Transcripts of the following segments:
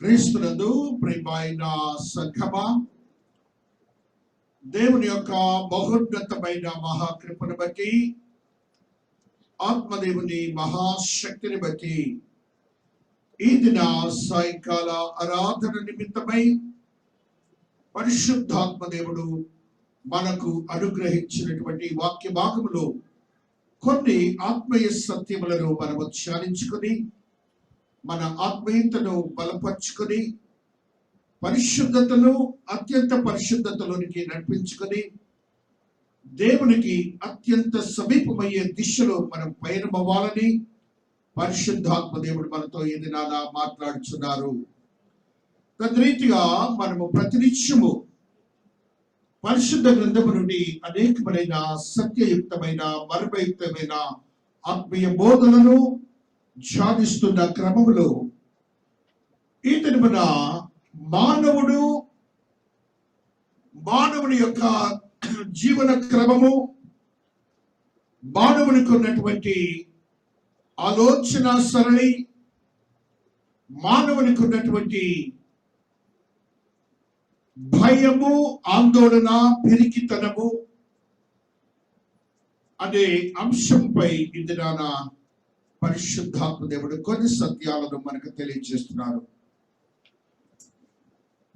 క్రీస్తునందు ప్రియమైన సంఘమా, దేవుని యొక్క మహోన్నతమైన మహాకృపను బట్టి, ఆత్మదేవుని మహాశక్తిని బట్టి ఈ దిన సాయంకాల ఆరాధన నిమిత్తమై పరిశుద్ధాత్మదేవుడు మనకు అనుగ్రహించినటువంటి వాక్య భాగములో కొన్ని ఆత్మీయ సత్యములను మనము ధ్యానించుకొని మన ఆత్మీయతను బలపరుచుకొని పరిశుద్ధతను అత్యంత పరిశుద్ధతలోనికి నడిపించుకొని దేవునికి అత్యంత సమీపమయ్యే దిశలో మనం పయనమవ్వాలని పరిశుద్ధాత్మ దేవుడు మనతో ఈ దినాన మాట్లాడుచున్నారు. తద్రీతిగా మనము ప్రతినిత్యము పరిశుద్ధ గ్రంథము నుండి అనేకమైన సత్యయుక్తమైన మర్మయుక్తమైన ఆత్మీయ బోధనను ధ్యానిస్తున్న క్రమములో ఈ దినమున మానవుని యొక్క జీవన క్రమము, మానవునికి ఉన్నటువంటి ఆలోచన సరళి, మానవునికి ఉన్నటువంటి భయము, ఆందోళన, పిరికితనము అనే అంశంపై ఇందిరాన పరిశుద్ధాత్మ దేవుడు కొన్ని సత్యాలను మనకు తెలియజేస్తున్నారు.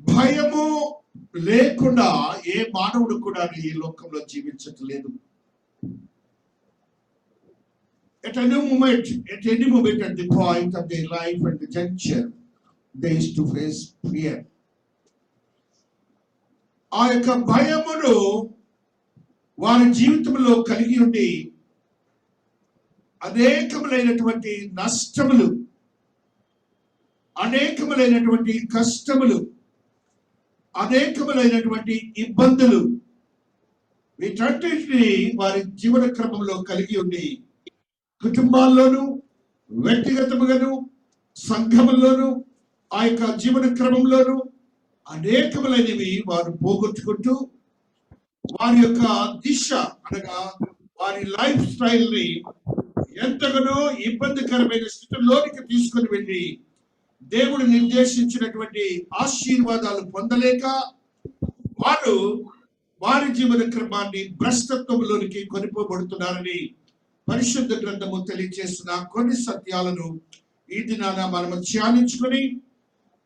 భయము లేకుండా ఏ మానవుడు కూడా ఈ లోకంలో జీవించట్లేదు. At any moment at the point of their life and the juncture, they used to face fear. ఆ యొక్క భయమును వారి జీవితంలో కలిగి ఉండి అనేకములైనటువంటి నష్టములు, అనేకములైనటువంటి కష్టములు, అనేకములైనటువంటి ఇబ్బందులు వీటన్నిటిని వారి జీవన క్రమంలో కలిగి ఉండి కుటుంబాల్లోనూ, వ్యక్తిగతముగాను, సంఘముల్లోనూ, ఆ యొక్క జీవన క్రమంలోనూ అనేకములైనవి వారు పోగొట్టుకుంటూ వారి యొక్క దిశ అనగా వారి లైఫ్ స్టైల్ ని ఎంతగానో ఇబ్బందికరమైన స్థితిలోనికి తీసుకొని వెళ్ళి దేవుడు నిర్దేశించినటువంటి ఆశీర్వాదాలు పొందలేక వారు వారి జీవన క్రమాన్ని భ్రష్టత్వంలోనికి కొనిపోబడుతున్నారని పరిశుద్ధ గ్రంథము తెలియజేస్తున్న కొన్ని సత్యాలను ఈ దినాన మనము ధ్యానించుకొని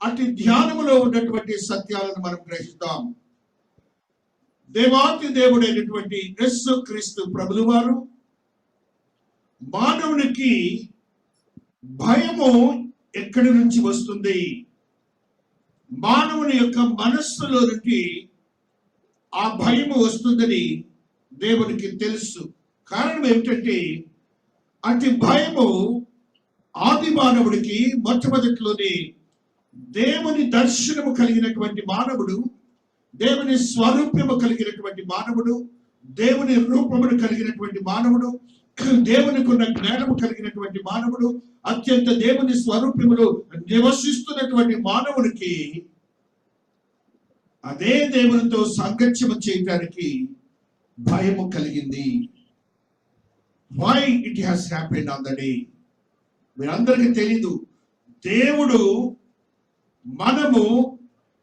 అటు ధ్యానములో ఉన్నటువంటి సత్యాలను మనం గ్రహిస్తాం. దేవాతి దేవుడైనటువంటి యేసు క్రీస్తు ప్రభులు వారు మానవునికి భయము ఎక్కడి నుంచి వస్తుంది, మానవుని యొక్క మనస్సులో నుండి ఆ భయము వస్తుందని దేవునికి తెలుసు. కారణం ఏమిటంటే అతి భయము ఆది మానవుడికి మొట్టమొదటిలోనే దేవుని దర్శనము కలిగినటువంటి మానవుడు, దేవుని స్వరూపము కలిగినటువంటి మానవుడు, దేవుని రూపమును కలిగినటువంటి మానవుడు, దేవునికి ఉన్న జ్ఞానము కలిగినటువంటి మానవుడు, అత్యంత దేవుని స్వరూపములో నివసిస్తున్నటువంటి మానవుడికి అదే దేవునితో సాంగత్యము చేయడానికి భయము కలిగింది. Why it has happened on the day? మీరందరికీ తెలీదు. దేవుడు మనము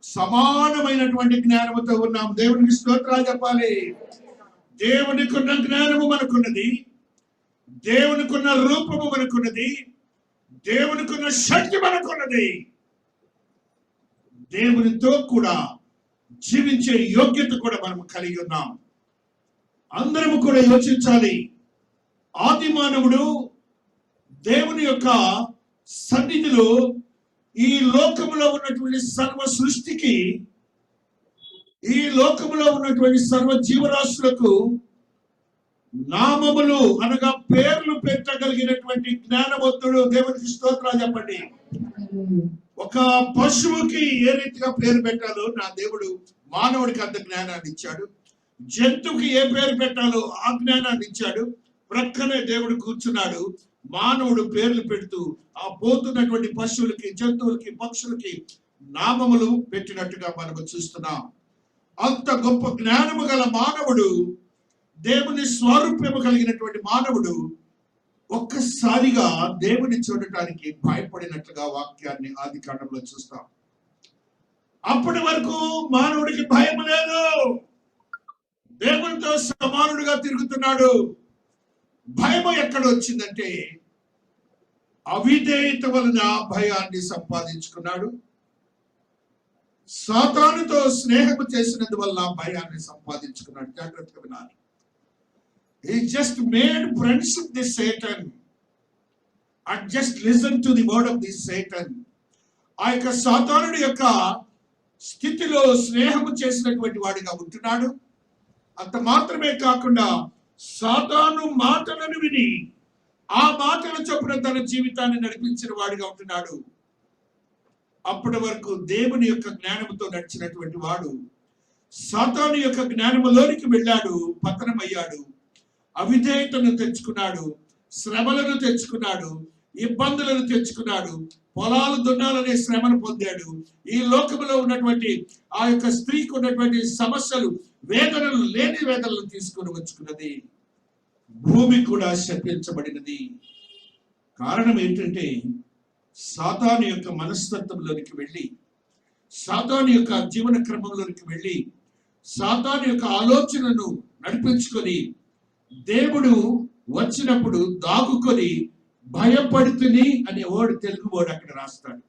సమానమైనటువంటి జ్ఞానముతో ఉన్నాం. దేవునికి స్తోత్రాలు చెప్పాలి. దేవునికి ఉన్న జ్ఞానము మనకున్నది, దేవునికి ఉన్న రూపము మనకున్నది, దేవునికి ఉన్న శక్తి మనకున్నది. దేవునితో కూడా జీవించే యోగ్యత కూడా మనం కలిగి ఉన్నాం. అందరము కూడా యోచించాలి. ఆది మానవుడు దేవుని యొక్క సన్నిధిలో ఈ లోకములో ఉన్నటువంటి సర్వ సృష్టికి, ఈ లోకములో ఉన్నటువంటి సర్వ జీవరాశులకు నామములు అనగా పేర్లు పెట్టగలిగినటువంటి జ్ఞానవంతుడు. దేవునికి స్తోత్రాలు చెప్పండి. ఒక పశువుకి ఏ రీతిగా పేరు పెట్టాలో నా దేవుడు మానవుడికి అంత జ్ఞానాన్ని ఇచ్చాడు. జంతువుకి ఏ పేరు పెట్టాలో ఆ జ్ఞానాన్ని ఇచ్చాడు. ప్రక్కనే దేవుడు కూర్చున్నాడు. మానవుడు పేర్లు పెడుతూ ఆ పోతున్నటువంటి పశువులకి, జంతువులకి, పక్షులకి నామములు పెట్టినట్టుగా మనము చూస్తున్నాం. అంత గొప్ప జ్ఞానము గల మానవుడు, దేవుని స్వరూపము కలిగినటువంటి మానవుడు ఒక్కసారిగా దేవుని చూడటానికి భయపడినట్లుగా వాక్యాన్ని ఆది కాండంలో చూస్తాం. అప్పటి వరకు మానవుడికి భయం లేదు, దేవునితో సమానుడిగా తిరుగుతున్నాడు. భయం ఎక్కడ వచ్చిందంటే అవిధేయత వలన భయాన్ని సంపాదించుకున్నాడు. సాతానుతో స్నేహం చేసినందువల్ల భయాన్ని సంపాదించుకున్నాడు. జాగ్రత్తగా వినాలి. He just made friends with the Satan and just listen to the word of the Satan. ఆ యొక్క సాతానుడి యొక్క స్థితిలో స్నేహము చేసినటువంటి వాడిగా ఉంటున్నాడు. అంత మాత్రమే కాకుండా సాతాను మాటలను విని ఆ మాటల చొప్పున తన జీవితాన్ని నడిపించిన వాడిగా ఉంటున్నాడు. అప్పటి వరకు దేవుని యొక్క జ్ఞానముతో నడిచినటువంటి వాడు సాతాను యొక్క జ్ఞానములోనికి వెళ్ళాడు, పతనమయ్యాడు. అవిధేయతను తెచ్చుకున్నాడు, శ్రమలను తెచ్చుకున్నాడు, ఇబ్బందులను తెచ్చుకున్నాడు, పొలాలు దున్నాలనే శ్రమను పొందాడు. ఈ లోకములో ఉన్నటువంటి ఆ యొక్క స్త్రీకి ఉన్నటువంటి సమస్యలు, వేదనలు, లేని వేదనలు తీసుకుని వచ్చుకున్నది. భూమి కూడా శపించబడినది. కారణం ఏంటంటే సాతాను యొక్క మనస్తత్వంలోనికి వెళ్ళి, సాతాను యొక్క జీవన క్రమంలోనికి వెళ్ళి, సాతాను యొక్క ఆలోచనను నడిపించుకొని దేవుడు వచ్చినప్పుడు దాగుకొని భయపడుతుని అనే తెలుగు వర్డ్ అక్కడ రాస్తాడు.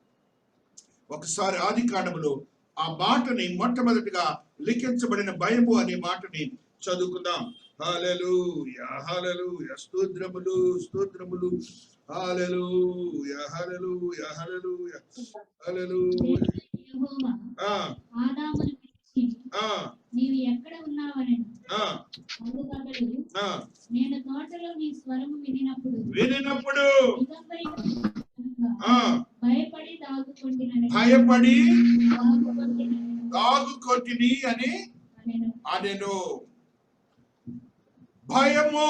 ఒకసారి ఆది కాండములో ఆ మాటని మొట్టమొదటిగా లిఖించబడిన భయము అనే మాటని చదువుకుందాం. హల్లెలూయా, హల్లెలూయా, స్తోత్రములు, స్తోత్రములు, హల్లెలూయా, హల్లెలూయా, హల్లెలూయా, హల్లెలూయా. నీవు ఎక్కడ ఉన్నావని నేను తోటలో నీ స్వరము వినినప్పుడు భయపడి దాగుకొంటిని అని అనెను. భయము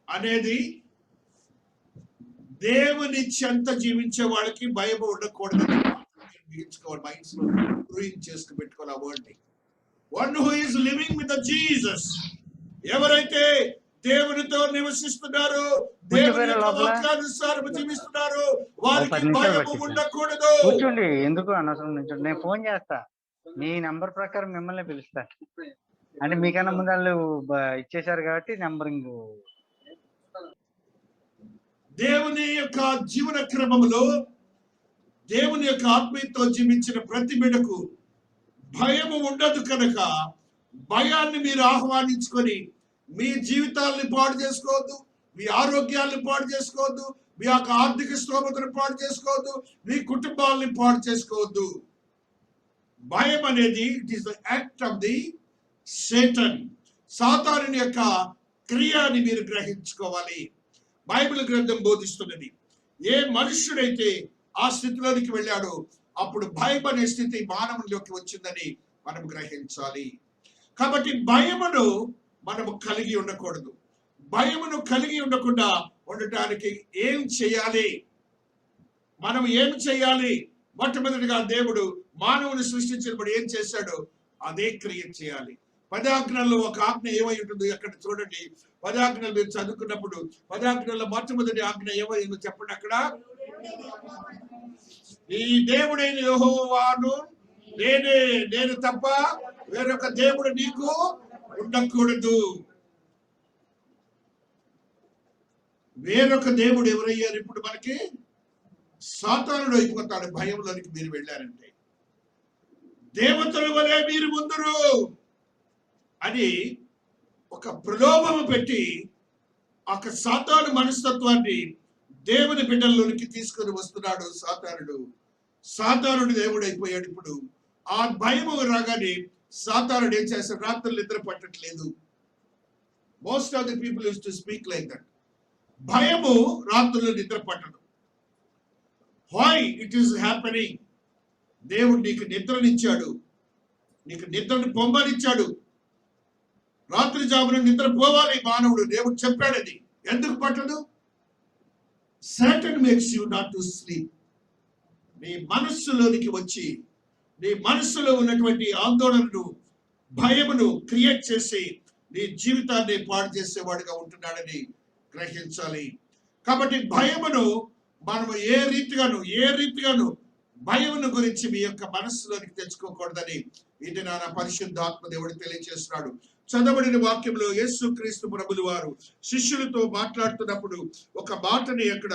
అనేది దేవుని చెంత జీవించే వాళ్ళకి భయము ఉండకూడదని బిగించుకోవాలి, మైండ్స్ లో చేసుకు పెట్టుకోవాలి. ఆ వర్డ్ ని one who is living with Jesus, ఎవరైతే దేవునితో నివసిస్తున్నారు, దేవుని వాక్యానుసారం జీవిస్తున్నారు, వారికి భయము ఉండకూడదు. కూర్చోండి, ఎందుకు అనవసరం నుంచోండి. నేను ఫోన్ చేస్తా, మీ నంబర్ ప్రకారం మిమ్మల్ని పిలుస్తా. అంటే మీకన్నా ముందు వాళ్ళు ఇచ్చేశారు కాబట్టి నంబరింగ్. దేవుని యొక్క జీవన క్రమంలో దేవుని యొక్క ఆత్మీయతో జీవించిన ప్రతి బిడ్డకు భయము ఉండదు కనుక భయాన్ని మీరు ఆహ్వానించుకొని మీ జీవితాలని పాడు చేసుకోవద్దు, మీ ఆరోగ్యాన్ని పాడు చేసుకోవద్దు, మీ యొక్క ఆర్థిక స్తోమతను పాడు చేసుకోవద్దు, మీ కుటుంబాలని పాడు చేసుకోవద్దు. భయం అనేది it is the act of the Satan, సాతానుని యొక్క క్రియని మీరు గ్రహించుకోవాలి. బైబిల్ గ్రంథం బోధిస్తున్నది, ఏ మనుష్యుడైతే ఆ స్థితిలోనికి వెళ్ళాడో అప్పుడు భయం అనే స్థితి మానవునిలోకి వచ్చిందని మనం గ్రహించాలి. కాబట్టి భయమును మనము కలిగి ఉండకూడదు. భయమును కలిగి ఉండకుండా ఉండటానికి ఏం చేయాలి? మనం ఏం చేయాలి? మొట్టమొదటిగా దేవుడు మానవుని సృష్టించినప్పుడు ఏం చేశాడో అదే క్రియ చేయాలి. 10 ఆజ్ఞల్లో ఒక ఆజ్ఞ ఏమై ఉంటుంది అక్కడ చూడండి. 10 ఆజ్ఞలు మీరు చదువుకున్నప్పుడు 10 ఆజ్ఞల్లో మొట్టమొదటి ఆజ్ఞ ఏమైందో చెప్పండి. అక్కడ ఈ దేవుడైన యెహోవాను నేనే, నేను తప్ప వేరొక దేవుడు నీకు ఉండకూడదు. వేరొక దేవుడు ఎవరయ్యారు? ఇప్పుడు మనకి సాతానుడు అయిపోతాడు. భయంలోనికి మీరు వెళ్ళారంటే దేవతల వలె మీరు ముందురు అని ఒక ప్రలోభము పెట్టి ఒక సాతాను మనస్తత్వాన్ని దేవుని బిడ్డల్లోనికి తీసుకొని వస్తున్నాడు సాతానుడు. సాతానుడు దేవుడు అయిపోయాడు. ఇప్పుడు ఆ భయము రాగానే సాతానుడు ఏం చేస్తాడు? రాత్రులు నిద్ర పట్టట్లేదు. Most of the people use to speak like that. భయము రాత్రులు నిద్ర పట్టదు. Why it is happening? దేవుడు నీకు నిద్రనిచ్చాడు, నీకు నిద్రను పొమ్మనిచ్చాడు. రాత్రి జామున నిద్ర పోవాలి మానవుడు, దేవుడు చెప్పాడు. అది ఎందుకు పట్టదు? Satan makes you not to sleep. నీ మనస్సులోనికి వచ్చి నీ మనస్సులో ఉన్నటువంటి ఆందోళనను, భయమును క్రియేట్ చేసి నీ జీవితాన్ని పాడు చేసేవాడిగా ఉంటున్నాడని గ్రహించాలి. కాబట్టి భయమును మనం ఏ రీతిగాను భయమును గురించి మీ యొక్క మనస్సులోనికి తెచ్చుకోకూడదని ఇది నా పరిశుద్ధాత్మ దేవుడు తెలియజేస్తున్నాడు. చదవబడిన వాక్యంలో యేసుక్రీస్తు ప్రభులు వారు శిష్యులతో మాట్లాడుతున్నప్పుడు ఒక మాటని అక్కడ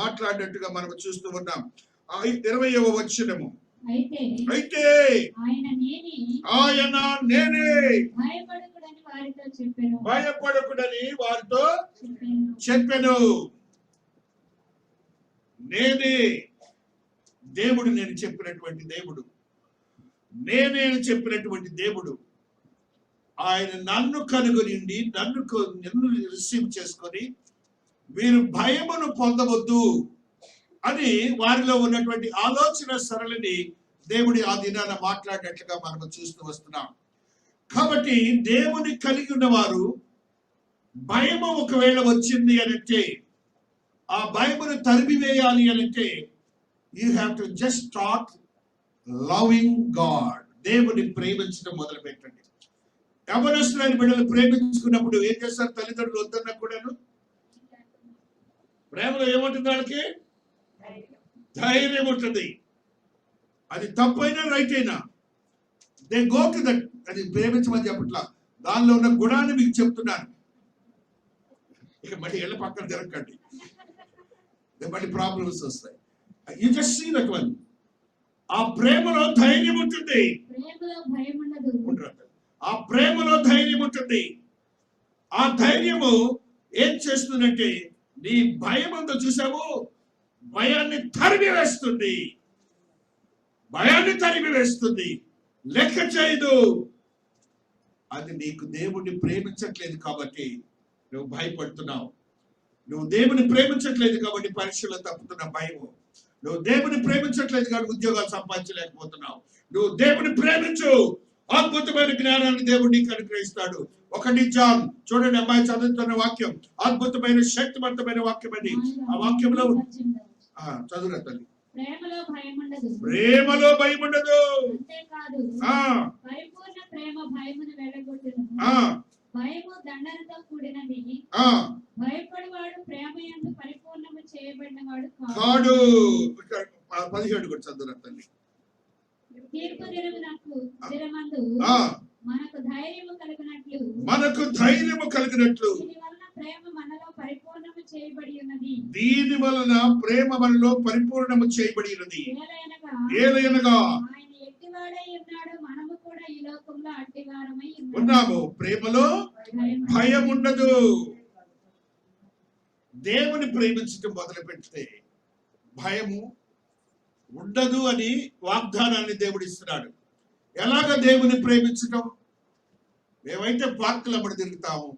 మాట్లాడినట్టుగా మనం చూస్తూ ఉన్నాం. 20వ వచనము, అయితే ఆయన నేనే భయపడకుడని వారితో చెప్పెను. నేనే దేవుడు, నేను చెప్పినటువంటి దేవుడు, నేనే చెప్పినటువంటి దేవుడు. ఆయన నన్ను కనుగొని నన్ను రిసీవ్ చేసుకొని మీరు భయమును పొందవద్దు అని వారిలో ఉన్నటువంటి ఆలోచన సరళిని దేవుడి ఆ దినాన మాట్లాడినట్లుగా మనం చూస్తూ వస్తున్నాం. కాబట్టి దేవుని కలిగి ఉన్నవారు భయము ఒకవేళ వచ్చింది అనంటే, ఆ భయమును తరిమివేయాలి అనంటే, you have to just start loving God. దేవుని ప్రేమించడం మొదలు పెట్టండి. యవనస్తులైన బిడ్డలు ప్రేమించుకున్నప్పుడు ఏం చేస్తారు? తల్లిదండ్రులు వద్దన్నా కూడాను ప్రేమలో ఏముంటుంది? వాళ్ళకి ధైర్యం ఉంటుంది. అది తప్పైనా రైట్ అయినా దే గో టు దట్. అది ప్రేమించమని చెప్పట్లా, దానిలో ఉన్న గుణాన్ని మీకు చెప్తున్నాను. ఇక మళ్ళీ ఎళ్ళ పక్కన తిరగండి, మళ్ళీ ప్రాబ్లమ్స్ వస్తాయి. You just see that one. ఆ ప్రేమలో ధైర్యం ఉంటుంది, ఆ ప్రేమలో ధైర్యం ఉంటుంది. ఆ ధైర్యము ఏం చేస్తుందంటే, నీ భయం అంతా చూసావు, భయాన్ని తరిమి వేస్తుంది, భయాన్ని తరిమి వేస్తుంది, లెక్క చేయదు. అది నీకు దేవుణ్ణి ప్రేమించట్లేదు కాబట్టి నువ్వు భయపడుతున్నావు. నువ్వు దేవుని ప్రేమించట్లేదు కాబట్టి పరీక్షలో తప్పుతున్న భయము. నువ్వు దేవుని ప్రేమించట్లేదు కాబట్టి ఉద్యోగాలు సంపాదించలేకపోతున్నావు. నువ్వు దేవుని ప్రేమించు, అద్భుతమైన జ్ఞానాన్ని దేవుడు నీకు అనుగ్రహిస్తాడు. 1 జాన్ చూడండి, అమ్మాయి చదువుతున్న వాక్యం అద్భుతమైన శక్తివంతమైన వాక్యం అది. ఆ వాక్యంలో చదువురా తల్లి. ప్రేమలో భయం ఉండదు. పరిపూర్ణ ప్రేమ భయమును వెళ్ళగొట్టును. భయము దండనతో కూడినది. భయపడేవాడు ప్రేమ యందు పరిపూర్ణము చేయబడినవాడు కాడు. 17 కూడా చదువురా తల్లి. తీర్పు దినమందు మనకు ధైర్యము కలిగినట్లు దీని వలన ప్రేమ మనలో పరిపూర్ణము చేయబడి ఉన్నది. ఏలయనగా ఆయన ఎట్టివాడై ఉన్నాడు, మనము కూడా ఈ లోకంలో అట్టివారమై ఉన్నాము. ప్రేమలో భయం ఉండదు. దేవుని ప్రేమించడం మొదలు పెడితే భయము ఉండదు అని వాగ్దానాన్ని దేవుడు ఇస్తున్నాడు. ఎలాగ దేవుని ప్రేమించడం? మేమైతే పార్కులు అప్పుడు తిరుగుతాము,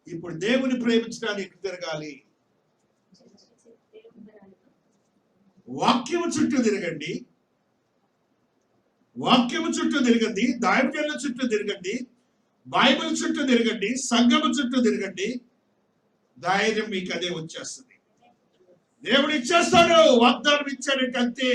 ఇప్పుడు దేవుని ప్రేమించడానికి తిరగాలి. వాక్యము చుట్టూ తిరగండి, వాక్యము చుట్టూ తిరగండి, దైవజనుల చుట్టూ తిరగండి, బైబిల్ చుట్టూ తిరగండి, సంఘము చుట్టూ తిరగండి. ధైర్యం మీకు అదే వచ్చేస్తుంది. దేవుడు ఇచ్చేస్తాడు, వాగ్దానం ఇచ్చాడంటే అంతే.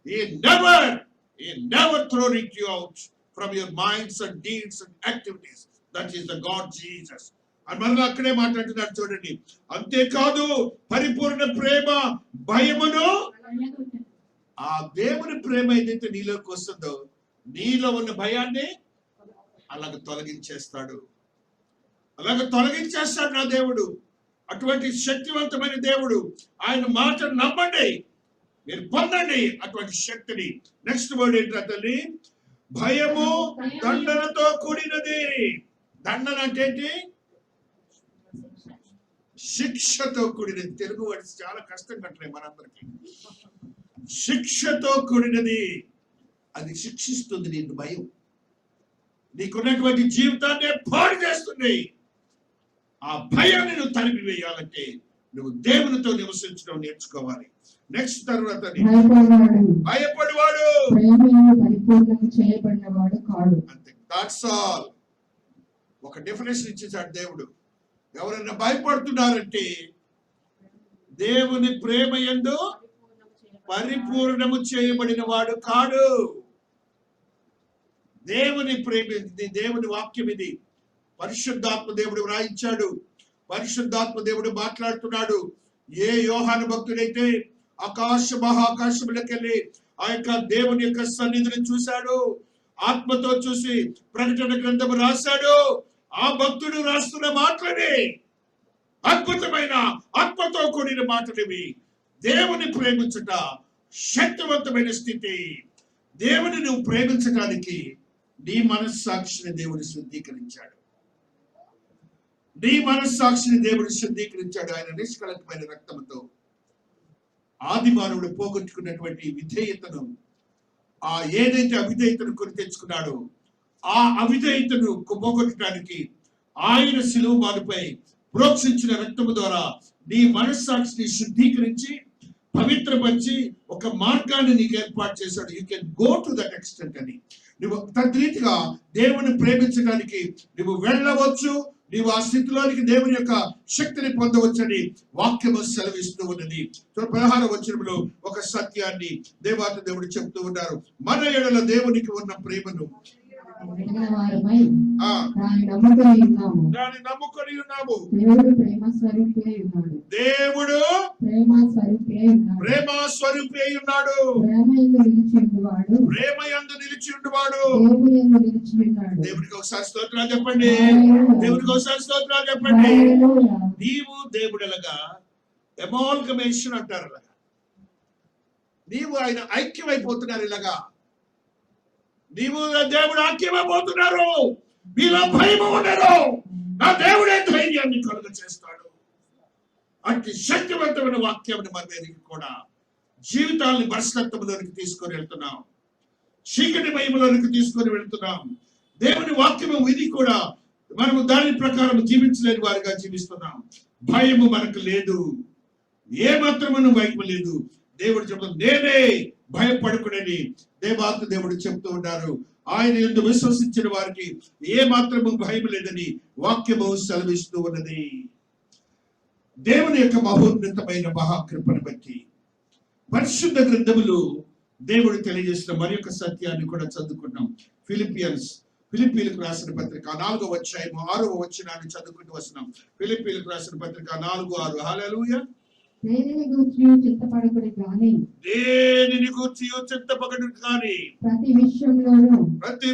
He never thrown you out from your minds and deeds and activities. That is the God Jesus. అని మరలా అక్కడే మాట్లాడుతున్నాడు చూడండి. అంతేకాదు పరిపూర్ణ ప్రేమ భయమును, ఆ దేవుని ప్రేమ ఏదైతే నీలోకి వస్తుందో నీలో ఉన్న భయాన్ని అలాగ తొలగించేస్తాడు, అలాగ తొలగించేస్తాడు నా దేవుడు. అటువంటి శక్తివంతమైన దేవుడు. ఆయన మాట నమ్మండి, మీరు పొందండి అటువంటి శక్తిని. నెక్స్ట్ వర్డ్ ఏంటో తల్లి? భయము దండనతో కూడినది. దండన అంటే ఏంటి? శిక్షతో కూడినది. తెలుగు వర్డ్స్ చాలా కష్టం కట్టలేదు మనందరికి. శిక్షతో కూడినది. అది శిక్షిస్తుంది నీకు. భయం నీకున్నటువంటి జీవితాన్ని పాడు చేస్తుంది. ఆ భయాన్ని నువ్వు తరిమి వేయాలంటే నువ్వు దేవునితో నివసించడం నేర్చుకోవాలి. నెక్స్ట్ తర్వాత భయపడేవాడు అంతే. That's all. ఒక డెఫినేషన్ ఇచ్చేసాడు దేవుడు. ఎవరైనా భయపడుతున్నారంటే దేవుని ప్రేమ యందు పరిపూర్ణము చేయబడిన వాడు కాడు. దేవుని ప్రేమ ఇది, దేవుని వాక్యం ఇది. పరిశుద్ధాత్మ దేవుడు వ్రాయించాడు, పరిశుద్ధాత్మ దేవుడు మాట్లాడుతున్నాడు. ఏ యోహాను భక్తుడైతే మహాకాశములకెళ్ళి ఆ యొక్క దేవుని యొక్క సన్నిధిని చూశాడు, ఆత్మతో చూసి ప్రకటన గ్రంథము రాశాడు. ఆ భక్తుడు రాస్తున్న మాటలని అద్భుతమైన ఆత్మతో కూడిన మాటలివి. దేవుని ప్రేమించుట శక్తివంతమైన స్థితి. దేవుని నువ్వు ప్రేమించడానికి నీ మనస్సాక్షిని దేవుడు శుద్ధీకరించాడు. నీ మనస్సాక్షిని దేవుడు శుద్ధీకరించాడు ఆయన నిష్కళంకమైన రక్తంతో. ఆది మానవుడు పోగొట్టుకున్నటువంటి విధేయతను, ఆ ఏదైతే అవిధేయతను కొని తెచ్చుకున్నాడో ఆ అవిధేయతను పోగొట్టడానికి ఆయన శిలువ మానుపై ప్రోక్షించిన రక్తము ద్వారా నీ మనస్సాక్షిని శుద్ధీకరించి పవిత్రపరిచి ఒక మార్గాన్ని నీకు ఏర్పాటు చేశాడు. You can go to that extent అని. నువ్వు తద్రీతిగా దేవుని ప్రేమించడానికి నువ్వు వెళ్ళవచ్చు. నీవు ఆ స్థితిలోనికి దేవుని యొక్క శక్తిని పొందవచ్చని వాక్యము సెలవిస్తూ ఉన్నది. 16వ వచనంలో ఒక సత్యాన్ని దేవాతి దేవుడు చెప్తూ ఉన్నారు. మన ఎడల దేవునికి ఉన్న ప్రేమను దాన్ని నమ్ముకొని ఉన్నాము. దేవుడు ప్రేమ స్వరూపి అయి ఉన్నాడు. ప్రేమ యందు నిలిచి ఉండువాడు. దేవుడికి ఒకసారి స్తోత్రాలు చెప్పండి. దేవుడికి ఒకసారి స్తోత్రాలు చెప్పండి. నీవు దేవుడలగా ఎమాల్గమేషన్ అంటారు. ఇలాగా నీవు ఆయన ఐక్యమైపోతున్నారు. ఇలాగా నీవు దేవుడు ఐక్యమైపోతున్నారు. మీలో భయము ఉండరు. నా దేవుడే ధైర్యాన్ని కలుగ చేస్తాడు. అట్టి శక్తివంతమైన వాక్యాన్ని మనకి కూడా జీవితాన్ని భ్రష్టత్వంలోనికి తీసుకొని వెళ్తున్నాం. చీకటి మహిమలోనికి తీసుకొని వెళ్తున్నాం. దేవుని వాక్యము విని కూడా మనము దాని ప్రకారం జీవించలేని వారిగా జీవిస్తున్నాం. భయము మనకు లేదు. ఏ మాత్రము భయం లేదు. దేవుడు చెప్తాడు, నేనే భయపడుకునేది దేవాతి దేవుడు చెప్తూ ఉన్నారు. ఆయన యందు విశ్వసించిన వారికి ఏ మాత్రము భయం లేదని వాక్యము సెలవిస్తూ ఉన్నది. దేవుని యొక్క మహోన్నతమైన మహాకృపను బట్టి పరిశుద్ధ గ్రంథములు దేవుడు తెలియజేసిన మరి యొక్క సత్యాన్ని కూడా చదువుకున్నాం. ఫిలిప్పీలకు రాసిన పత్రిక 4వ అధ్యాయం 6వ వచనాన్ని చదువుకుంటూ వస్తున్నాం. ఫిలిప్పీలకు రాసిన పత్రిక 4:6. హల్లెలూయా. దేనిని గూర్చి చింతపడకుడి గాని ప్రతి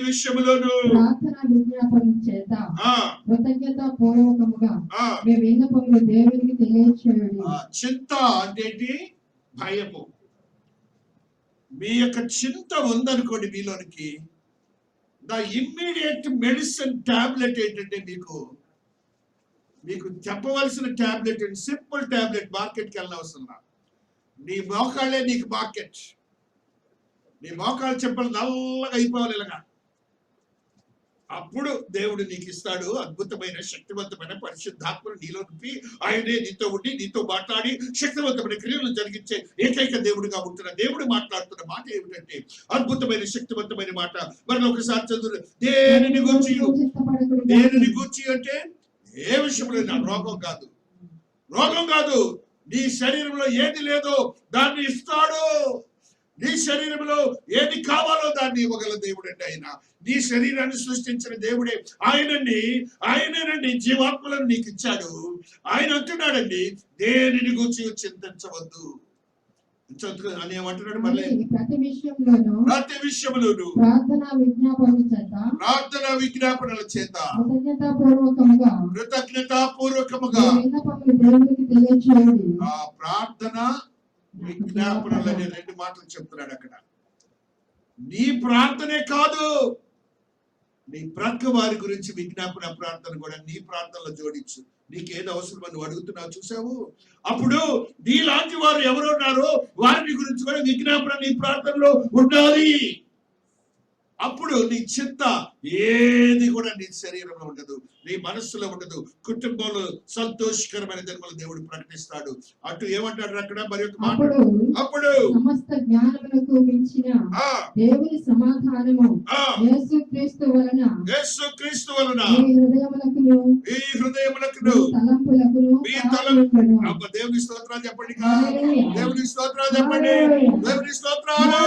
విషయంలోనూ ప్రార్థన విజ్ఞాపన చేత కృతజ్ఞత పూర్వకముగా మీ విన్నపములు దేవునికి తెలియచేయండి. చింత అంటే భయము. మీ యొక్క చింత ఉందనుకోండి మీలోనికి, ద ఇమ్మీడియట్ మెడిసిన్ టాబ్లెట్ ఏంటంటే మీకు చెప్పవలసిన టాబ్లెట్, సింపుల్ టాబ్లెట్. మార్కెట్కి వెళ్ళనవసరం. నీ మోకాళ్ళే నీకు మార్కెట్. నీ మోకాళ్ళు చెప్పలు నల్లగా అయిపోవాలి ఇలాగా. అప్పుడు దేవుడు నీకు ఇస్తాడు అద్భుతమైన శక్తివంతమైన పరిశుద్ధాత్మను నీలో నింపి ఆయనే నీతో ఉండి నీతో మాట్లాడి శక్తివంతమైన క్రియలను జరిగించే ఏకైక దేవుడిగా ఉంటున్న దేవుడు మాట్లాడుతున్న మాట ఏమిటంటే అద్భుతమైన శక్తివంతమైన మాట. మరి ఒకసారి చదువు. దేనిని గూర్చి అంటే ఏ విషయంలో రోగం కాదు. నీ శరీరంలో ఏది లేదో దాన్ని ఇస్తాడు. నీ శరీరంలో ఏది కావాలో దాన్ని ఇవ్వగల దేవుడు అంటే ఆయన. నీ శరీరాన్ని సృష్టించిన దేవుడే ఆయనేనండి జీవాత్మలను నీకు ఇచ్చాడు. ఆయన అంటున్నాడండి, దేనిని గురించి చింతించవద్దు అని ఏమంటున్నాడు. మళ్ళీ ప్రతి విషయంలోనూ ప్రార్థన విజ్ఞాపనల చేత కృతజ్ఞతాపూర్వకముగా ఆ ప్రార్థన విజ్ఞాపనలు అనే 2 మాటలు చెప్తున్నాడు అక్కడ. నీ ప్రార్థనే కాదు, నీ ప్రక్క వారి గురించి విజ్ఞాపన ప్రార్థన కూడా నీ ప్రార్థనలో జోడించు. నీకేది అవసరం నువ్వు అడుగుతున్నావు చూసావు. అప్పుడు నీలాంటి వారు ఎవరు ఉన్నారో వారిని గురించి కూడా విజ్ఞాపన నీ ప్రార్థనలో ఉండాలి. అప్పుడు నీ చింత ఏది కూడా నీ శరీరంలో ఉండదు, నీ మనస్సులో ఉండదు. కుటుంబంలో సంతోషకరమైన ధర్మలు దేవుడు ప్రకటిస్తాడు. అటు ఏమంటాడు అక్కడ మరి ఒక మాట, అప్పుడు సమస్త జ్ఞానమునకు మించిన దేవుని సమాధానము యేసుక్రీస్తు వలన ఈ హృదయములకును మీ తలంపులను దేవుని స్తోత్రాలు చెప్పండి. దేవుని స్తోత్రాలు చెప్పండి. దేవుని స్తోత్రాలు.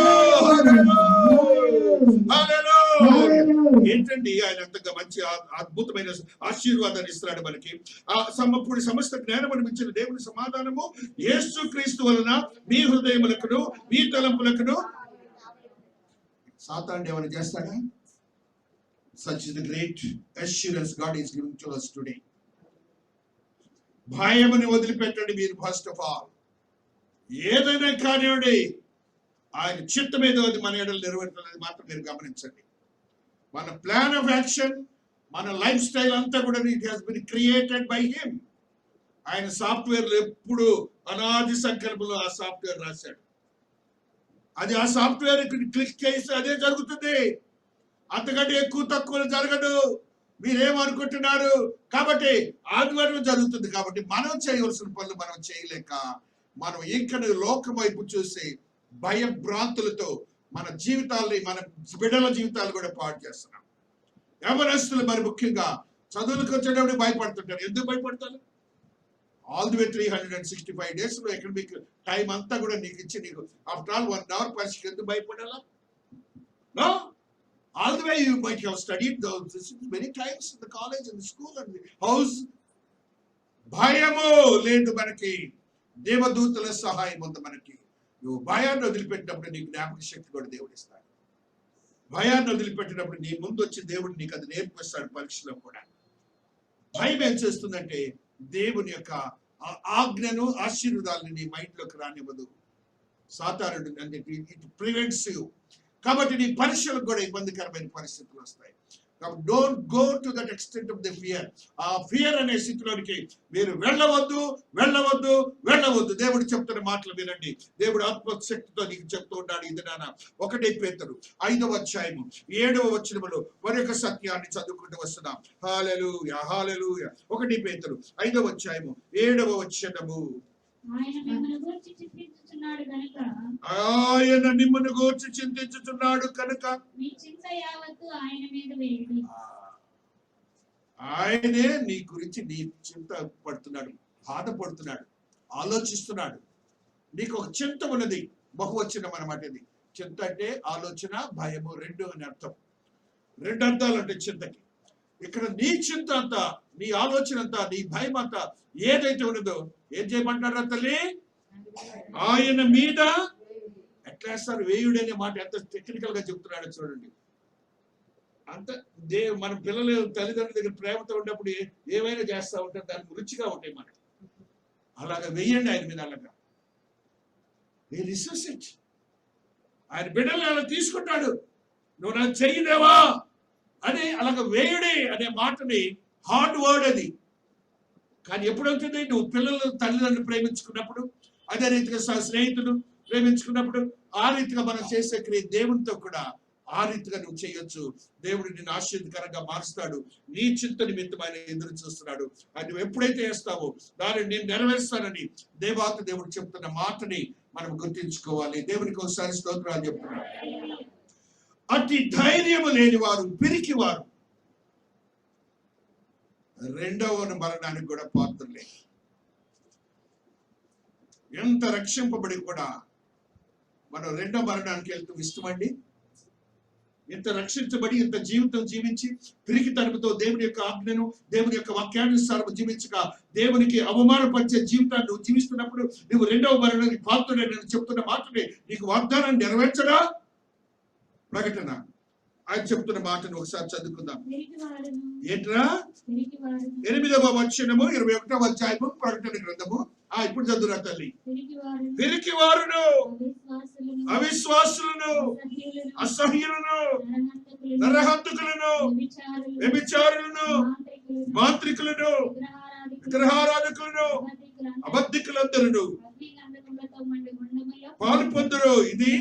ఏంటండి ఆయన అంతగా మంచి అద్భుతమైన ఆశీర్వాదాన్ని ఇస్తున్నాడు మనకి. సమస్త జ్ఞానమును మించిన దేవుని సమాధానము యేసుక్రీస్తు వలన మీ హృదయములకును మీ తలంపులకును సాతానుడు ఏమైనా చేస్తాడా? Such is the great assurance God is giving to us today. భయముని వదిలిపెట్టండి మీరు. ఫస్ట్ ఆఫ్ ఆల్ ఏదైనా కానివ్వండి, ఆయన చిత్తం ఏదో అది మన ఎడలు నెరవేరుతున్నది మాత్రం మీరు గమనించండి. మన ప్లాన్ ఆఫ్ యాక్షన్, మన లైఫ్ స్టైల్ అంతా కూడా it has been created by him. ఆయన సాఫ్ట్వేర్లు ఎప్పుడు అనాది సంకల్పంలో ఆ సాఫ్ట్వేర్ రాశాడు. అది ఆ సాఫ్ట్వేర్ క్లిక్ చేసి అదే జరుగుతుంది. అంతకంటే ఎక్కువ తక్కువ జరగదు. మీరేమనుకుంటున్నారు? కాబట్టి ఆదివారం జరుగుతుంది. కాబట్టి మనం చేయవలసిన పనులు మనం చేయలేక మనం ఇంకా లోకం వైపు చూసి భయభ్రాంతులతో మన జీవితాల్ని, మన బిడ్డల జీవితాలు కూడా పాడు చేస్తున్నాం. యవనస్తులు మరి ముఖ్యంగా చదువులకు వచ్చేటప్పుడు భయపడుతుంటారు. ఎందుకు భయపడతారు? ఆల్ ది వే 365 days లో ఎకడమిక్ టైం అంతా కూడా నీకు ఇచ్చి నీకు ఆఫ్టర్ ఆల్ 1 hour పరీక్షకి ఎందుకు భయపడాలా? No, all the way you might have studied those many times in the college and the school and the house. భయము లేదు మనకి, దేవదూతల సహాయం ఉంది మనకి. నువ్వు భయాన్ని వదిలిపెట్టినప్పుడు నీకు జ్ఞాపక శక్తి కూడా దేవుడు ఇస్తాడు. భయాన్ని వదిలిపెట్టినప్పుడు నీ ముందు వచ్చి దేవుడు నీకు అది నేర్పిస్తాడు పరీక్షలో కూడా. భయం ఏం చేస్తుందంటే దేవుని యొక్క ఆజ్ఞను, ఆశీర్వాదాలను నీ మైండ్ లోకి రానివ్వదు. సాతానుడు అంటే ఇట్ ప్రివెంట్స్ యూ. కాబట్టి నీ పరీక్షలకు కూడా ఇబ్బందికరమైన పరిస్థితులు వస్తాయి. కాబట్టి don't go to that extent of the fear. ఆ ఫియర్ అనే స్థితిలోనికి మీరు వెళ్ళవద్దు, వెళ్ళవద్దు, వెళ్ళవద్దు. దేవుడు చెప్తున్న మాటలు వినండి. దేవుడు ఆత్మశక్తితో నీకు చెప్తూ ఉన్నాడు. ఇది నాన్న 1 Peter 5వ అధ్యాయము 7వ వచనములో మరొక సత్యాన్ని చదువుకుంటూ వస్తున్నాం. హల్లెలూయా, హల్లెలూయా. 1 Peter 5వ అధ్యాయము 7వ వచనము. ఆయన మిమ్మల్ని గూర్చి చింతించుచున్నాడు కనుక మీ చింత యావత్తు ఆయన మీద వేయండి. ఆయనే నీ గురించి నీ చింత పడుతున్నాడు, బాధపడుతున్నాడు, ఆలోచిస్తున్నాడు. నీకు ఒక చింత ఉన్నది, బహువచనం అన్నమాట. ఇది చింత అంటే ఆలోచన, భయము, 2 అని అర్థం. 2 అర్థాలు అంటే చింతకి. ఇక్కడ నీ చింత అంతా, నీ ఆలోచన అంతా, నీ భయం అంతా ఏదైతే ఉన్నదో ఏం చేయమంటారా తల్లి? ఆయన మీద ఎట్లా వేస్తారు? వేయుడు అనే మాట ఎంత టెక్నికల్ గా చెప్తున్నాడో చూడండి. అంత మన పిల్లలు తల్లిదండ్రుల దగ్గర ప్రేమతో ఉన్నప్పుడు ఏమైనా చేస్తూ ఉంటారు, దానికి రుచిగా ఉంటాయి మనకి. అలాగా వేయండి ఆయన మీద. అలాగా ఆయన బిడ్డలు అలా తీసుకుంటాడు. నువ్వు నాకు చెయ్యలేవా అని అలాగ వేయుడే అనే మాటని హార్డ్ వర్డ్ అది. కానీ ఎప్పుడవుతుంది? నువ్వు పిల్లలు తల్లిదండ్రులు ప్రేమించుకున్నప్పుడు, అదే రీతిగా స్నేహితులు ప్రేమించుకున్నప్పుడు, ఆ రీతిగా మనం చేసే క్రియ దేవునితో కూడా ఆ రీతిగా నువ్వు చేయొచ్చు. దేవుడు నిన్ను ఆశీర్వాదకరంగా మారుస్తాడు. నీ చింత నిమిత్తం ఆయన ఎదురు చూస్తున్నాడు. అది నువ్వు ఎప్పుడైతే చేస్తావో దాన్ని నేను నెరవేరుస్తానని దేవుడు చెప్తున్న మాటని మనం గుర్తించుకోవాలి. దేవునికి ఒకసారి స్తోత్రాలు చెప్తున్నాడు. అతి ధైర్యము లేని వారు, పిరికి వారు 2వ మరణానికి కూడా పాత్రలే. ఎంత రక్షింపబడి కూడా మనం 2వ మరణానికి వెళ్తూ ఇష్టమండి. ఇంత రక్షించబడి ఇంత జీవితం జీవించి పిరికి తలుపుతో దేవుని యొక్క ఆజ్ఞను, దేవుని యొక్క వాక్యానుసారం జీవించక దేవునికి అవమానపరిచే జీవితాన్ని నువ్వు జీవిస్తున్నప్పుడు నువ్వు 2వ మరణానికి పాత్రుడే. నేను చెప్తున్న మాటనే నీకు వాగ్దానాన్ని నెరవేర్చడా? ప్రకటన ఆయన చెప్తున్న మాటను ఒకసారి చదువుకుందాం. ఏంట్రా? 8వ వచనము 21వ అధ్యాయము ప్రకటన గ్రంథము. ఇప్పుడు చదువురా తల్లి. పిరికి వారును, అవిశ్వాసులను, అసహ్యులను, నరహంతకులను, వ్యభిచారులను, మాంత్రికులను, విగ్రహారాధకులను, అబద్ధికులందరూ పాలు పొందరు. ఇది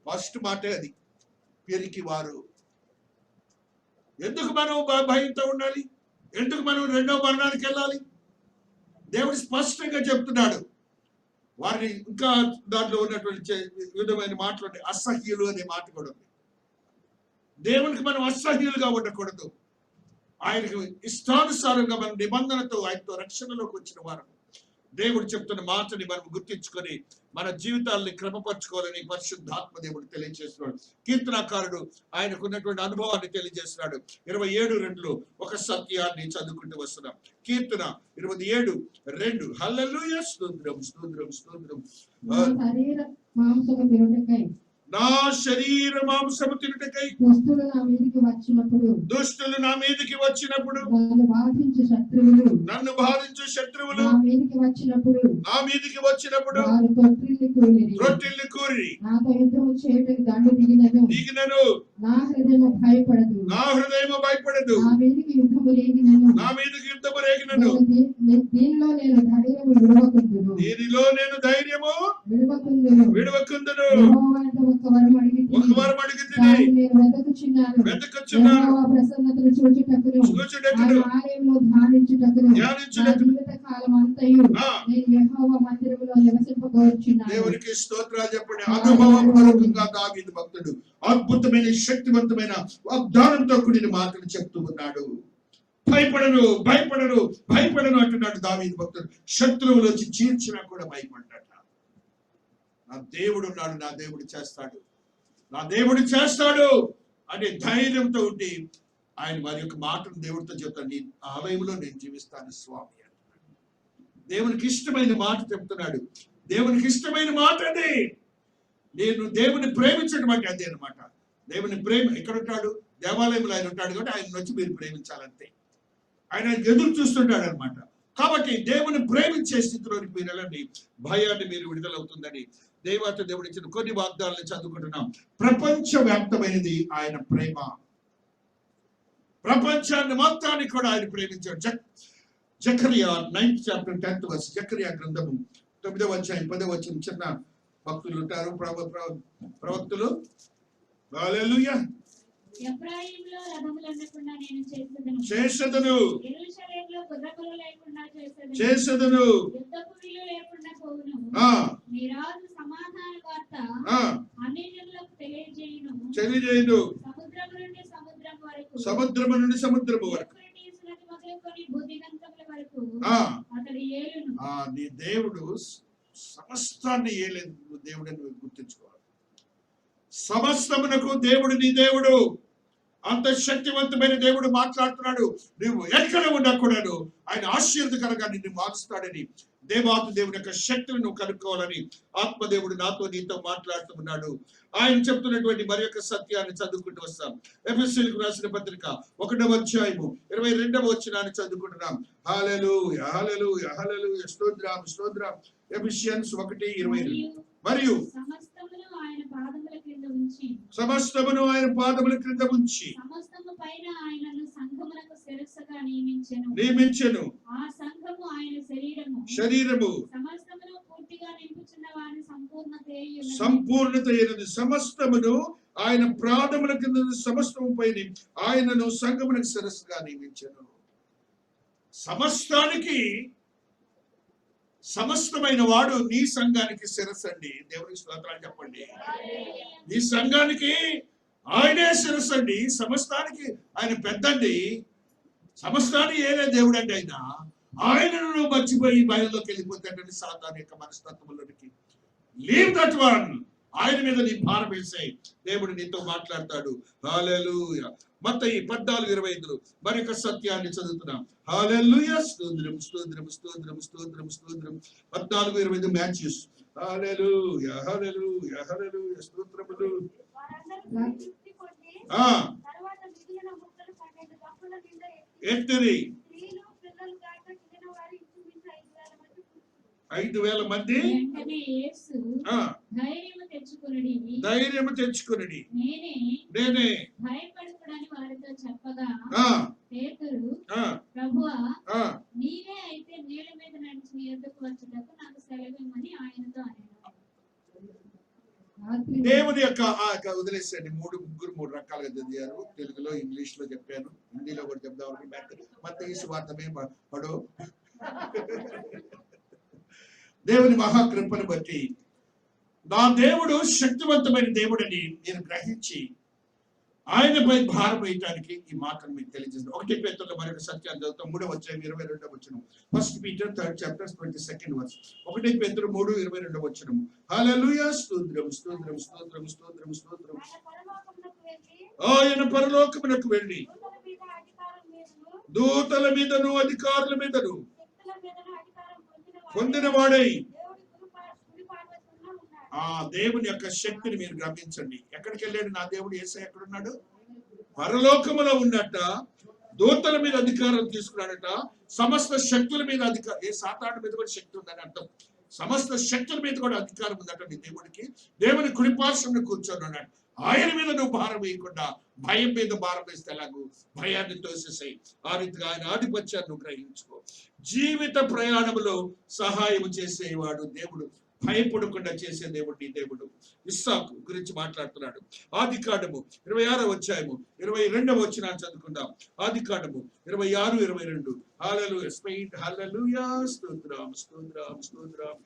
ఫస్ట్ మాటే. అది పిరికి వారు. ఎందుకు మనం భయంతో ఉండాలి? ఎందుకు మనం 2వ మరణానికి వెళ్ళాలి? దేవుడు స్పష్టంగా చెప్తున్నాడు. వారిని ఇంకా దాంట్లో ఉన్నటువంటి విధమైన మాటలు, అసహ్యులు అనే మాట కూడా ఉంది. దేవునికి మనం అసహ్యులుగా ఉండకూడదు. ఆయనకు ఇష్టానుసారంగా మన నిబంధనతో ఆయనతో రక్షణలోకి వచ్చిన వారు. దేవుడు చెప్తున్న మాటని మనం గుర్తించుకొని మన జీవితాలని క్రమపరచుకోవాలని పరిశుద్ధాత్మ దేవుడు తెలియజేస్తున్నాడు. కీర్తనాకారుడు ఆయనకు ఉన్నటువంటి అనుభవాన్ని తెలియజేస్తున్నాడు. 27:2 ఒక సత్యాన్ని చదువుకుంటూ వస్తున్నాం. కీర్తన 27:2. హల్లెలూయా, స్తోత్రం, స్తోత్రం, స్తోత్రం. నా శరీర మాంసము తినుటకై దుష్టులు నా మీదికి వచ్చినప్పుడు దుష్టులు నా మీదికి వచ్చినప్పుడు నన్ను బాధించే శత్రువులు నన్ను బాధించు శత్రువులు నా మీదికి వచ్చినప్పుడు నా మీదికి వచ్చినప్పుడు వారు రొట్టెల్ని కూరి నాతో యుద్ధము చేయటకు దండు దిగినను నా హృదయము భయపడదు నా హృదయము భయపడదు నా మీదికి యుద్ధము రేగినను నా మీదికి యుద్ధము రేగినను దీనిలో నేను ధైర్యము విడవకుందును దీనిలో నేను ధైర్యము విడవకుందును ఒక వరం అడిగితిని నేను వెతకుచున్నాను ప్రసన్నతను చూచుటకును ఆలయంలో ధ్యానించుటకును నా జీవిత కాలం అంతయు నేను యెహోవా మందిరములో నివసింపగోరుచున్నాను. దేవునికి స్తోత్రాలు చెప్పండి. అనుభవపూర్వకంగా దావీదు భక్తుడు అద్భుతమైన శక్తివంతమైన వాగ్దానంతో కూడిన మాటలు చెప్తూ ఉన్నాడు. భయపడను భయపడను భయపడను అంటున్నాడు దావీదు భక్తుడు. శత్రువులు వచ్చి చీల్చినా కూడా భయపడ్డాడు. నా దేవుడు ఉన్నాడు, నా దేవుడు చేస్తాడు, నా దేవుడు చేస్తాడు అనే ధైర్యంతో ఉండి ఆయన వారి యొక్క మాటను దేవుడితో చెప్తాను. నీ ఆలయంలో నేను జీవిస్తాను స్వామి. దేవునికి ఇష్టమైన మాట చెప్తున్నాడు. దేవునికి ఇష్టమైన మాట అది. నేను దేవుని ప్రేమించడం అంటే అదే అనమాట. దేవుని ప్రేమ ఎక్కడ ఉంటాడు? దేవాలయంలో ఆయన ఉంటాడు కాబట్టి ఆయన వచ్చి మీరు ప్రేమించాలంతే. ఆయన ఎదురు చూస్తుంటాడు అనమాట. కాబట్టి దేవుని ప్రేమించే స్థితిలోనికి మీరు వెళ్ళండి. భయాన్ని మీరు విడుదలవుతుందని దేవత దేవుడు ఇచ్చిన కొన్ని వాగ్దానాలను చదువుకుంటున్నాం. ప్రపంచవ్యాప్తమైనది ఆయన ప్రేమ. ప్రపంచాన్ని మొత్తాన్ని కూడా ఆయన ప్రేమించాడు. Zechariah 9th chapter 10th verse. Zechariah గ్రంథము 9వ అధ్యాయం 10వ వచనం. చిన్న భక్తులు ఉంటారు, ప్రవక్తులు. హల్లెలూయా. ఎఫ్రాయిములో రథములన్నకుండా నేను చేసెదను, యెరూషలేములో గుర్రములు లేకుండా చేసెదను, యుద్ధపు విల్లు లేకుండా పోవును. నీ రాజు సమాధాన వార్త అన్ని జనులకు తెలియజేయును. సముద్రము నుండి సముద్రము వరకు అతడు ఏలును. నీ దేవుడు సమస్తాన్ని ఏలేదు దేవుడని గుర్తించుకోవాలి. సమస్తమునకు దేవుడు నీ దేవుడు. అంత శక్తివంతమైన దేవుడు మాట్లాడుతున్నాడు. నువ్వు ఎక్కడ ఉన్నా కూడాను ఆయన ఆశీర్వదకరంగా నిన్ను మారుస్తాడని, దేవాతి దేవుని యొక్క శక్తిని నువ్వు కనుక్కోవాలని ఆత్మదేవుడు నాతో నీతో మాట్లాడుతూ ఉన్నాడు. ఆయన చెప్తున్నటువంటి మరి యొక్క సత్యాన్ని చదువుకుంటూ వస్తాం. ఎఫెసీయులకు రాసిన పత్రిక 1వ అధ్యాయము 22వ వచనాన్ని చదువుకుంటున్నాం. హల్లెలూయా హల్లెలూయా హల్లెలూయా. స్తోత్రం స్తోత్రం. ఎఫెసియన్స్ 1:22. మరియు సమస్తమును ఆయన పాదముల క్రింద ఉంచి సమస్తము పైన ఆయనను సంఘమునకు శిరస్సుగా నియమించెను. ఆ సంఘము ఆయన శరీరము సమస్తమును పూర్తిగా నింపుచున్న వాని సంపూర్ణత అయినది. సమస్తమును ఆయన పాదముల కింద సమస్తము పైన ఆయనను సంఘమునకు శిరస్సుగా నియమించెను. సమస్తానికి సమస్తమైన వాడు నీ సంఘానికి శిరస్సు అండి. దేవునికి స్తోత్రాలు చెప్పండి. నీ సంఘానికి ఆయనే శిరస్సు అండి. సమస్తానికి ఆయన పెద్దండి. సమస్తాన్ని ఏలే దేవుడు అండి. ఆయనను మర్చిపోయి బయలులోకి వెళ్ళిపోతాడని సాతాను యొక్క మనస్తత్వంలోనికి. Leave that one. ఆయన మీద నీ భారం వేసాయి. దేవుడు నీతో మాట్లాడతాడు. హల్లెలూయా. మత్తయి 14:25 మరొక సత్యాన్ని చదువుతున్నాం. హల్లెలూయా. స్తోత్రం స్తోత్రం స్తోత్రం స్తోత్రం స్తోత్రం. 14:25 మాథ్యూస్. హల్లెలూయా హల్లెలూయా హల్లెలూయా. స్తోత్రములు. ఎత్తిరి 5,000 మంది ధైర్యము తెచ్చుకుని నేనే భయపడకూడని వారితో చెప్పగా పేతురు ప్రభువా నీవే అయితే నీళ్ళ మీద నడిచి నీ యొద్దకు వచ్చుటకు నాకు సెలవిమ్మని ఆయనతో అన్నాడు. దేవుని యొక్క వదిలేసండి. 3 రకాలుగా చదివారు. తెలుగులో, ఇంగ్లీష్ లో చెప్పాను, హిందీలో కూడా చెప్దాం. మత్తయి సువార్తమే పడో. దేవుని మహాకృపను బట్టి నా దేవుడు శక్తివంతమైన దేవుడని నేను గ్రహించి ఆయనపై భారం వేయటానికి ఈ మాటను మీకు తెలియజేస్తాను. 1 పేతురులో మరొక సత్యాన్ని చదువుతాం. 3వ అధ్యాయం 22వ వచనం. 1 Peter 3rd chapter 22nd verse. 1 పేతురు 3:22వ వచనం. హల్లెలూయా. స్తోత్రం స్తోత్రం స్తోత్రం స్తోత్రం స్తోత్రం. ఆయన పరలోకమునకు వెళ్ళి దూతల మీదను అధికారుల మీదను పొందిన వాడై ఆ దేవుని యొక్క శక్తిని మీరు గమనించండి. ఎక్కడికి వెళ్ళాడు నా దేవుడు? యేసయ్య ఎక్కడున్నాడు? పరలోకములో ఉన్నట్ట, దూతల మీద అధికారం తీసుకున్నాడట, సమస్త శక్తుల మీద అధికారం. ఏ సాతాను మీద కూడా శక్తి ఉందని అర్థం. సమస్త శక్తుల మీద కూడా అధికారం ఉందట నీ దేవుడికి. దేవుని కుడిపార్శ్వంలో కూర్చొని ఉన్నాడు. ఆయన మీద నువ్వు భారం వేయకుండా భయం మీద భారం వేస్తే ఎలాగూ? భయాన్ని తోసేసాయి. ఆ రీతిగా ఆయన ఆధిపత్యాన్ని నువ్వు గ్రహించుకో. జీవిత ప్రయాణంలో సహాయం చేసేవాడు దేవుడు, భయపడకుండా చేసే దేవుడు నీ దేవుడు. ఇస్సాకు గురించి మాట్లాడుతున్నాడు. ఆదికాండము 26వ అధ్యాయము 22వ వచనం చదువుకుందాం. ఆదికాండము 26, 22. హల్లెలూయా, స్పీడ్ హల్లెలూయా, స్తోత్రం స్తోత్రం స్తోత్రం.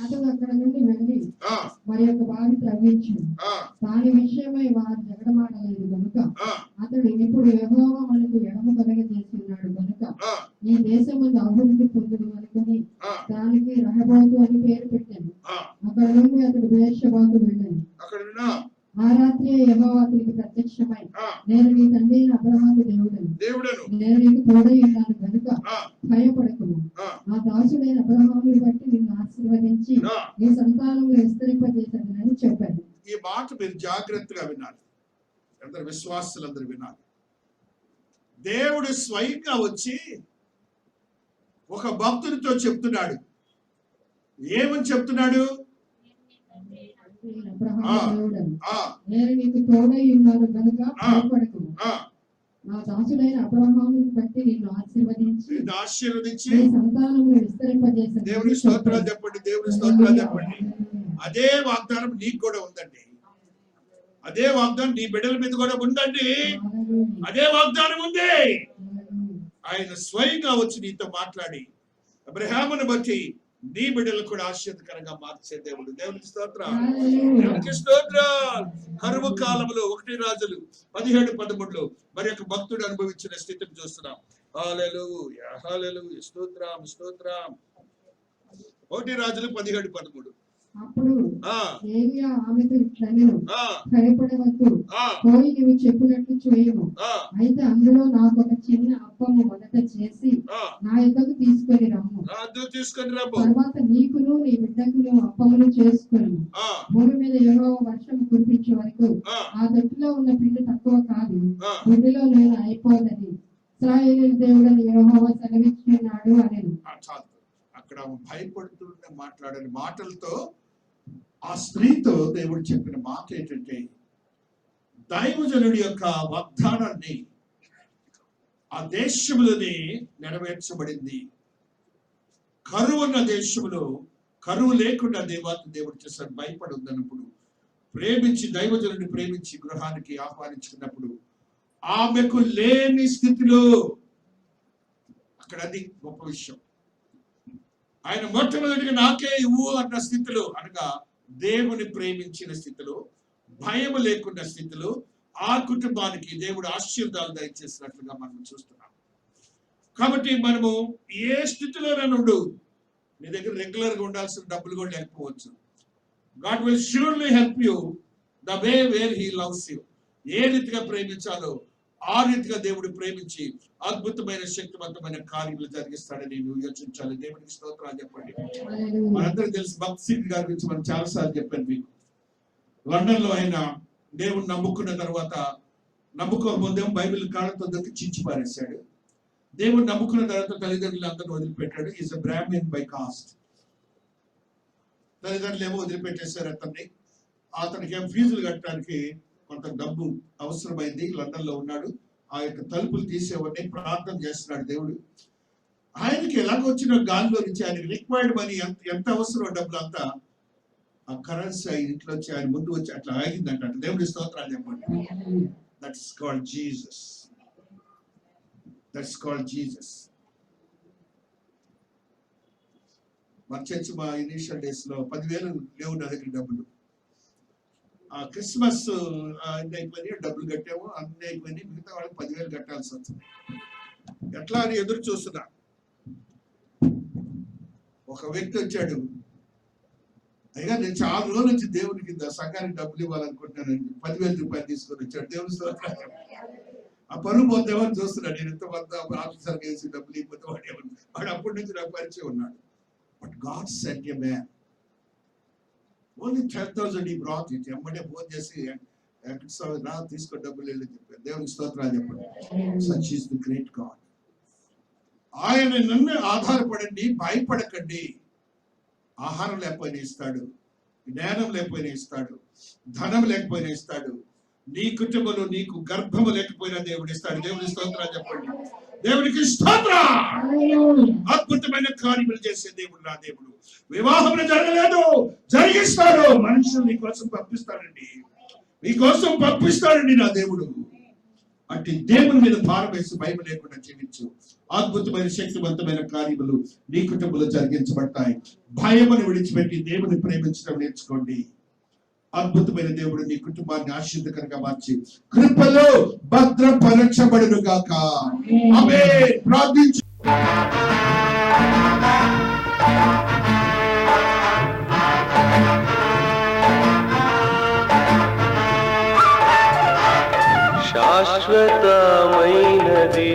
అతడు అక్కడ నుండి వెళ్ళి ఆ మరి యొక్క బావి త్రవ్వించును. ఆ దాని విషయమై వారు జగడమాడలేదు కనుక ఆ అతడు ఇప్పుడు యెహోవా మనకు ఎడమ కలగజేసి ఉన్నాడు కనుక ఆ ఈ దేశమందు అభివృద్ధి పొందుడు అనుకుని ఆ దానికి రహబోతు అని పేరు పెట్టాను. ఆ అక్కడ నుండి అతడు బెయేర్షెబాకు వెళ్ళాను. అక్కడ విన్నా? ఆ రాత్రి యెహోవా అతనికి ప్రత్యక్షమై, ఆ నేను నీ తండ్రి అయిన అబ్రహాము దేవుడను, దేవుడను. నేను నీకు తోడై ఉన్నాను కనుక ఆ భయపడకుము. ఆ నా దాసుడైన అబ్రహాముని బట్టి నిన్ను ఆశీర్వదించి ఆ నీ సంతానంలో విస్తరింపజేశానని చెప్పాడు. ఈ మాట మీరు జాగ్రత్తగా వినాలి. అందరు విశ్వాసులందరూ వినాలి. దేవుడు స్వయంగా వచ్చి ఒక భక్తునితో చెప్తున్నాడు. ఏమని చెప్తున్నాడు? అబ్రహాము దేవుడను, ఆ నేను నీకు తోడై ఉన్నాను కనుక భయపడకుము. ఆ నా దాసుడైన అబ్రహాముని బట్టి నిన్ను ఆశీర్వదించి నిన్ను ఆశీర్వదించి నీ సంతానమును విస్తరింపజేశానని దేవుని స్తోత్రాలు చెప్పండి. దేవుని స్తోత్రాలు చెప్పండి. అదే వాగ్దానం నీకు కూడా ఉందండి. అదే వాగ్దానం నీ బిడ్డల మీద కూడా ఉందండి. అదే వాగ్దానం ఉంది. ఆయన స్వయంగా వచ్చి నీతో మాట్లాడి అబ్రహామును బట్టి నీ బిడ్డలు కూడా ఆశీర్వదకరంగా మార్చే దేవుడు. దేవునికి స్తోత్రం, దేవునికి స్తోత్రం. కరువు కాలంలో 1 రాజులు 17-13లో మరి యొక్క భక్తుడు అనుభవించిన స్థితిని చూస్తున్నాం. హల్లెలూయా హల్లెలూయా, స్తోత్రం స్తోత్రం. 1 రాజులు 17-13. అప్పుడు ఆ ఏలియా ఆమెతో ఇట్లనెను, ఆ భయపడవద్దు, ఆ పోయి నీవు చెప్పినట్లు చేయము. ఆ అయితే అందులో నాకు ఒక చిన్న అప్పము మొదట చేసి ఆ నా యొద్దకు తీసుకొని రమ్ము. రాజు తీసుకొని రాబో. తర్వాత నీకును నీ బిడ్డకును అప్పములు చేసుకును. ఆ భూమి మీద యెహోవా వర్షం కురిపించే వరకు ఆ ఆ తొట్టిలో ఉన్న పిండి తక్కువ కాదు, ఆ పిండిలో నేను అయిపోదని ఇశ్రాయేలు దేవుడని యెహోవా సెలవిస్తున్నాడు అనెను. చాలు. అక్కడ భయపడుతూ మాట్లాడిన మాటలతో ఆ స్త్రీతో దేవుడు చెప్పిన మాట ఏంటంటే, దైవజనుడి యొక్క వాగ్దానాన్ని ఆ దేశములోనే నెరవేర్చబడింది. కరువు ఉన్న దేశంలో కరువు లేకుండా దేవుడు చేశాడు. భయపడొద్దన్నప్పుడు, ప్రేమించి దైవజనుడిని ప్రేమించి గృహానికి ఆహ్వానించుకున్నప్పుడు ఆమెకు లేని స్థితిలో, అక్కడ అది గొప్ప విషయం. ఆయన మొట్టమొదటిగా నాకే ఇవ్వు అన్న స్థితిలో, అనగా దేవుని ప్రేమించిన స్థితిలో, భయం లేకున్న స్థితిలో ఆ కుటుంబానికి దేవుడు ఆశీర్వాదాలు దయచేసినట్లుగా మనం చూస్తున్నాం. కాబట్టి మనము ఏ స్థితిలోనైనా ఉండు, నీ దగ్గర రెగ్యులర్ గా ఉండాల్సిన డబ్బులు కూడా లేకపోవచ్చు. God will surely help you the way where he loves you. ఏ రీతిగా ప్రేమించాలో ఆ రీతిగా దేవుడు ప్రేమించి అద్భుతమైన శక్తివంతమైన కార్యములు జరిగిస్తాడని నువ్వు యోచించాలి. దేవునికి స్తోత్రాలు చెప్పండి. మనందరూ తెలుసు, భక్త్ సింగ్ గారి గురించి మనం చాలా సార్లు చెప్పాను మీకు. లండన్ లో ఆయన దేవుని నమ్ముకున్న తర్వాత, నమ్ముకోకముందేమో బైబిల్ కాళ్ళతో దొరికి చించి పారేశాడు. దేవుని నమ్ముకున్న తర్వాత తల్లిదండ్రులు అందరూ వదిలిపెట్టాడు. Is a Brahmin by caste. తల్లిదండ్రులు ఏమో వదిలిపెట్టేశారు అతన్ని. అతనికి ఏం ఫీజులు కట్టడానికి కొంత డబ్బు అవసరమైంది. లండన్ లో ఉన్నాడు. ఆ యొక్క తలుపులు తీసేవన్నీ ప్రార్థన చేస్తున్నాడు దేవుడు. ఆయనకి ఎలాగొచ్చిన గాలిలో నుంచి ఆయనకి రిక్వైర్డ్ మనీ ఎంత అవసరం డబ్బులు అంతా ఆ కరెన్సీ ఇంట్లో వచ్చి ఆయన ముందు వచ్చి అట్లా ఆగిందంట. దేవుడి స్తోత్రాలు చెప్పండి. That's called Jesus. That's called Jesus. మన చర్చ్ మా ఇనిషియల్ డేస్ లో 10,000 లేవు నా దగ్గర డబ్బులు. ఆ క్రిస్మస్ అన్ని అయిపోయినాయి, డబ్బులు కట్టాము, అన్ని అయిపోయినాయి. మిగతా వాళ్ళకి 10,000 కట్టాల్సి వస్తుంది. ఎట్లా అని ఎదురు చూస్తున్నా. ఒక వ్యక్తి వచ్చాడు, అయ్యా నేను చాలా రోజుల నుంచి దేవునికి సంఘానికి డబ్బులు ఇవ్వాలనుకుంటున్నాను, 10,000 రూపాయలు తీసుకొని వచ్చాడు. దేవుని స్తోత్రం. ఆ పరువు పోతేమని చూస్తున్నాడు. నేను ఎంతమంది ఆఫీసర్ వేసి డబ్బులు ఇవ్వకపోతే వాడు అప్పటి నుంచి నాకు పరిచయం ఉన్నాడు. But God sent a man. Only 10,000 ఈ బ్రాత్ ఇట్ ఎమ్మడే ఫోన్ చేసి రా తీసుకో డబ్బులు వెళ్ళి చెప్పారు. దేవునికి స్తోత్రాలు చెప్పండి. Such is the great God. ఆయన నన్ను ఆధారపడండి, భయపడకండి. ఆహారం లేకపోయినా ఇస్తాడు, జ్ఞానం లేకపోయినా ఇస్తాడు, ధనం లేకపోయినా ఇస్తాడు, నీ కుటుంబంలో నీకు గర్భము లేకపోయినా దేవుడు ఇస్తాడు. దేవుని స్తోత్రాలు చెప్పండి. దేవునికి స్తోత్రం. అద్భుతమైన కార్యములు చేసే దేవుడు నా దేవుడు. వివాహం జరగలేదు, జరిగిస్తాడు. మనుషులు నీకోసం పంపిస్తాడండి, మీకోసం పంపిస్తాడండి నా దేవుడు. అంటే దేవుని మీద భారం వేసి భయం లేకుండా జీవించు. అద్భుతమైన శక్తివంతమైన కార్యములు నీ కుటుంబంలో జరిగించబడతాయి. భయమును విడిచిపెట్టి దేవుని ప్రేమించడం నేర్చుకోండి. అద్భుతమైన దేవుడు నీ కుటుంబాన్ని ఆశీర్వదకరంగా మార్చి కృపలో భద్రపరచబడును గాక. ఆమేన్. ప్రార్థించు. శాశ్వతమైనది